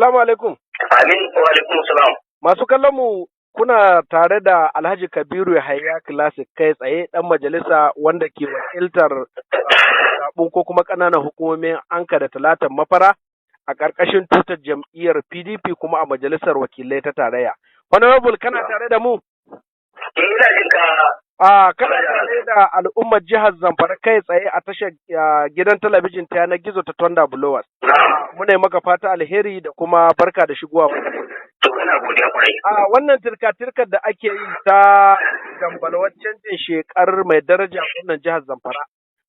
Salamu alaikum. Amin wa alaikum salam. Masu kallon mu kuna tare da Alhaji Kabiru Yahaya Classic kai tsaye ɗan majalisa wanda ke wakiltar zaɓu ko kuma ƙananan hukumomin Anka da Talatan Mafara a ƙarƙashin tutar jam'iyyar PDP kuma a majalisar wakilai ta tarayya. Honorable kana tare da mu? Ina jin ka. Kana tare da al'ummar jihar Zamfara kai tsaye a tashar gidan talabijin ta yanar gizo ta Thunder Blowers. Muna yi maka fata alheri da kuma barka da shigowa. To ina godiya kwarai. Wannan tirka-tirkar da ake yi ta dambalwar canjin shekar mai daraja wannan jihar Zamfara.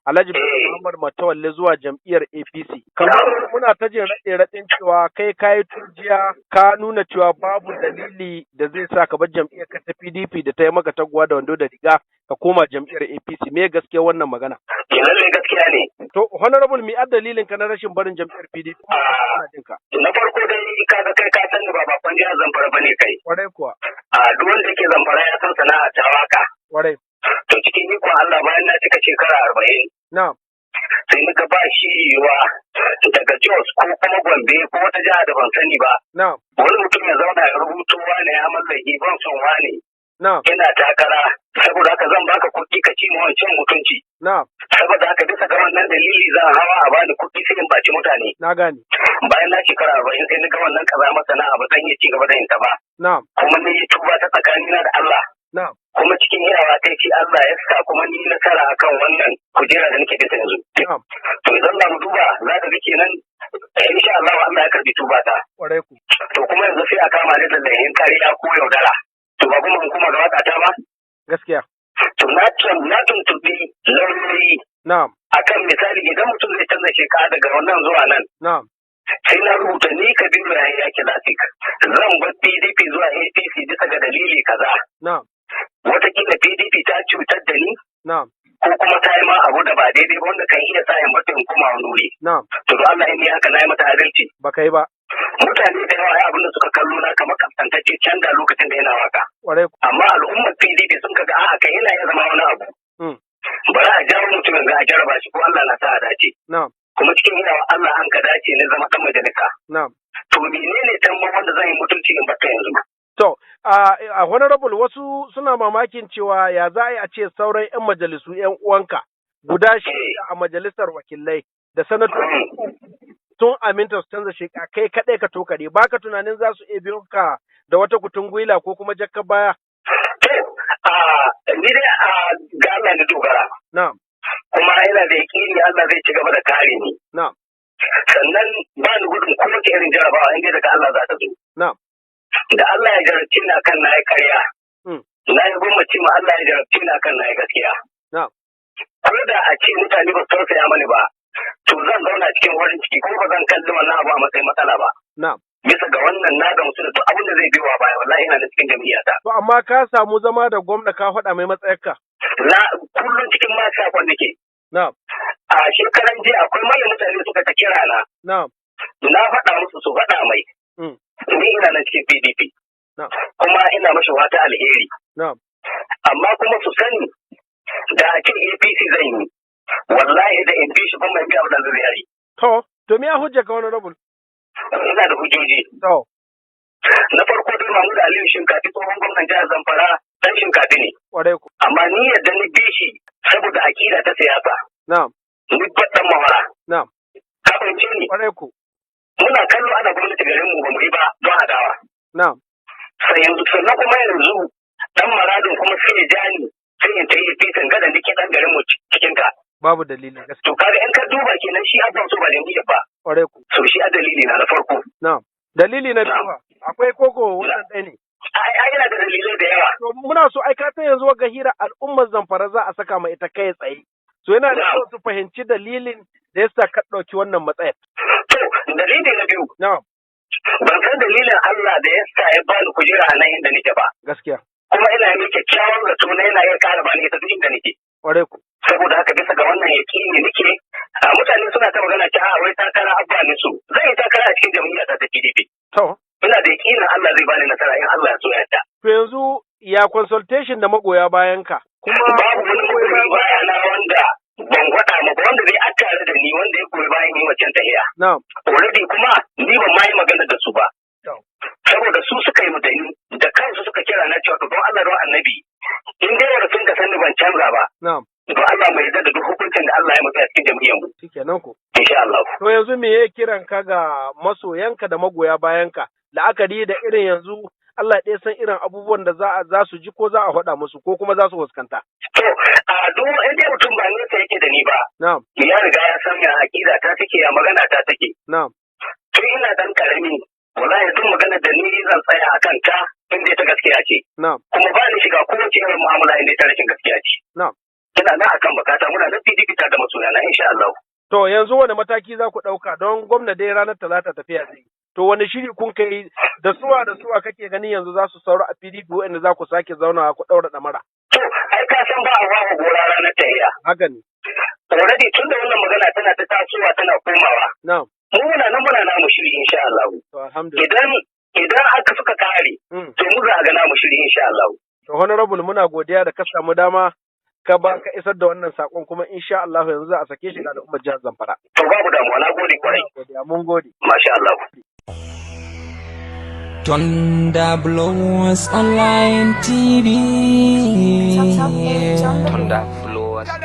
Alhaji Muhammad Matawalle zuwa jam'iyyar APC. Kamar muna ta jin raɗe-raɗin cewa kai kayi turjiya ka nuna cewa babu dalili da zai sa ka bar jam'iyyar ka ta PDP da ta yi maka taguwa da wando da riga ka koma jam'iyyar APC. Me gaskiya wannan magana? Lallai gaskiya ne. To honorable me dalilin ka na rashin barin jam'iyyar PDP? Na farko dai kaga kai ka sani ba bakon jihar Zamfara bane kai. Kwarai kuwa. Duk wanda yake Zamfara ya san sana'a ta waka. Kwarai. To cikin ikon Allah bayan na cika shekara 40. Na'am. Sai muka ba shi yiwuwa daga Jos ko kuma Gombe ko wata jiha da ban sani ba. Na'am. Wani mutum ya zauna ya rubuto wane ya mallaki ban son wane. Na'am. Ina takara saboda haka zan baka kuɗi ka ci wancan mutunci. Na'am. Saboda haka bisa ga wannan dalili zan hawa a bani kuɗi sai in baci mutane. Na gane. Bayan na shekara 40 sai ni ga wannan kaza masana'a ba zan iya ci gaba da yin ta ba. Na'am. Kuma ni tuba ta tsakanina da Allah. Na'am. Kuma cikin iyawa kai ce Allah ya sa kuma ni nasara akan wannan kujera da nake bisa yanzu. Na'am. To idan za mu duba za ka ga kenan insha Allah Allah ya karbi tuba ta. Kwarai ku. To kuma yanzu sai a kama ni da lahin kariya ko yaudara. To ba kuma hukuma ga waka ta ba? Gaskiya. To na tuntuɓi lauyoyi. Na'am. Akan misali idan mutum zai canza shekara daga wannan zuwa nan. Na'am. Sai na rubuta ni Kabiru Yahaya Classic zan bar PDP zuwa APC bisa ga dalili kaza. Na'am. Wataƙila PDP ta cutar da ni. Na'am. Ko kuma ta yi ma abu da ba daidai ba wanda kan iya sa in bata in kuma wani wuri. Na'am. To don Allah in yi haka na yi mata adalci. Ba kai ba. Mutane da yawa abin da suka kallo na kamar kaskantacce can da lokacin da yana waka. Kwarai ku. Amma al'ummar PDP sun kaga a'a kai yana iya zama wani abu. Bari a jawo mutumin ga a jarraba shi ko Allah na sa a dace. Na'am. Kuma cikin ina Allah an ka dace ne zama ɗan majalisa. Na'am. To menene tambar wanda zan yi mutunci in bata yanzu? To, a honorable wasu suna mamakin cewa ya za a ce sauran 'yan majalisu 'yan uwanka guda shida a majalisar wakilai da sanatoci sun aminta su canza sheka kai kaɗai ka tokare ba ka tunanin za su iya biyo ka da wata kutun gwila ko kuma jakka baya? To, ni dai ga Allah na dogara. Na'am. Kuma ina da yaƙini Allah zai ci gaba da kare ni. Na'am. Sannan ba ni gudun kuma ke irin jarabawa inda daga Allah za ta zo. Na'am. Da Allah ya jarabci ni akan na yi karya. Na yi gwamnati ma Allah ya jarabci ni akan na yi gaskiya. Na'am. Ko da a ce mutane ba su tausaya mani ba, to zan zauna cikin farin ciki ko ba zan kalli wannan abu a matsayin matsala ba. Na'am. Bisa ga wannan na gamsu da duk abin da zai biyo baya wallahi ina da cikin jam'iyyata. To amma ka samu zama da gwamna ka faɗa mai matsayarka? Na kullum cikin ma sakon nake. Na'am. A shekaran jiya akwai manyan mutane suka ta kira na. Na'am. Na faɗa musu su faɗa mai. Ni ina nan cikin PDP. Na'am. Kuma ina mashi wata alheri. Na'am. Amma kuma su sani da a cikin APC zan yi. Wallahi da in bi shi ban mai biya da zai yi. To me ya hujja ka wani rabul? Ina da hujjoji. To. Na farko dai Mahmud Aliyu Shinkafi tsohon gwamnan jihar Zamfara dan Shinkafi ne. Kwarai ku. Amma ni yadda ni bi shi saboda akida ta siyasa. Na'am. Ni baɗan mawara. Na'am. Ka fahimce ni. Kwarai ku. Muna kallo ana gwamnati garin mu ba mu yi ba don adawa. Na'am. Sai yanzu sannan kuma yanzu dan maradin kuma sai ya ja ni sai in ta yi fitin gadan dake dan garin mu cikin ta. Babu dalilin gaskiya. To kaga in ka duba kenan shi abban so ba da niyya ba. Kwarai ku. So shi a dalili na farko. Na'am. Dalili na biyu akwai koko wannan ɗaya ne. Ai yana da dalilai da yawa. To muna so ai ka san yanzu ga hira al'ummar Zamfara za a saka ma ita kai tsaye. So yana da kyau su fahimci dalilin da yasa ka ɗauki wannan matsayar. To dalili na biyu. Na'am. Ban san dalilin Allah da yasa ya bani kujera a nan inda nake ba. Gaskiya. Kuma ina yi kyakkyawan zato na yana iya ƙara bani ita duk inda nake. Ƙwarai ku. Saboda haka bisa ga wannan yaƙini nake mutane suna ta magana cewa wai takara abba ne su. Zan yi takara a cikin jam'iyyar ta PDP. To. Ina da yaƙinin Allah zai bani nasara in Allah ya so ya yarda. To yanzu ya consultation da magoya bayan ka. Kuma babu wani magoya baya na wanda ban gwada ma wanda zai attare da ni wanda ya goyi bayan yi wancan tahiya. Na'am. Already kuma ni ban ma yi magana da su ba. Na'am. To Allah mai yarda da duk hukuncin da Allah ya mutu a cikin jam'iyyar mu. Shikenan ku. Insha Allah. To yanzu me yake kiran ka ga masoyanka da magoya bayanka? La'akari da irin yanzu Allah ɗaya san irin abubuwan da za su ji ko za a faɗa musu ko kuma za su fuskanta. To a duk inda mutum ba nesa yake da ni ba. Na'am. Ya riga ya san ya aƙida ta take ya magana ta take. Na'am. Tun ina dan karami wallahi duk magana da ni zan tsaya akan ta inda ta gaskiya ce. Na'am. Kuma ba ni shiga kowace irin mu'amala inda ta rashin gaskiya ce. Na'am. Ina nan akan bakata muna nan PDP ta da masoyana insha Allah. To yanzu wani mataki za ku ɗauka don gwamna dai ranar Talata tafiya zai. To wani shiri kun kai da suwa kake ganin yanzu za su saura a PDP wa'anda za ku sake zaunawa ku ɗaura ɗamara. To ai ka san ba a wawa gora ranar tahiya. Haka ne. Already tun da wannan magana tana ta tasowa tana komawa. Na'am. Mu muna namu shiri insha Allah. To alhamdulillah. Idan aka suka kare to mu za ga namu shiri insha Allah. To honorable muna godiya da ka samu dama ka isar da wannan sakon kuma insha Allah yanzu za a sake shi da al'ummar jihar Zamfara. To babu damuwa na gode kwarai. Mun gode. Masha Allah. Thunder Blows Online TV. Thunder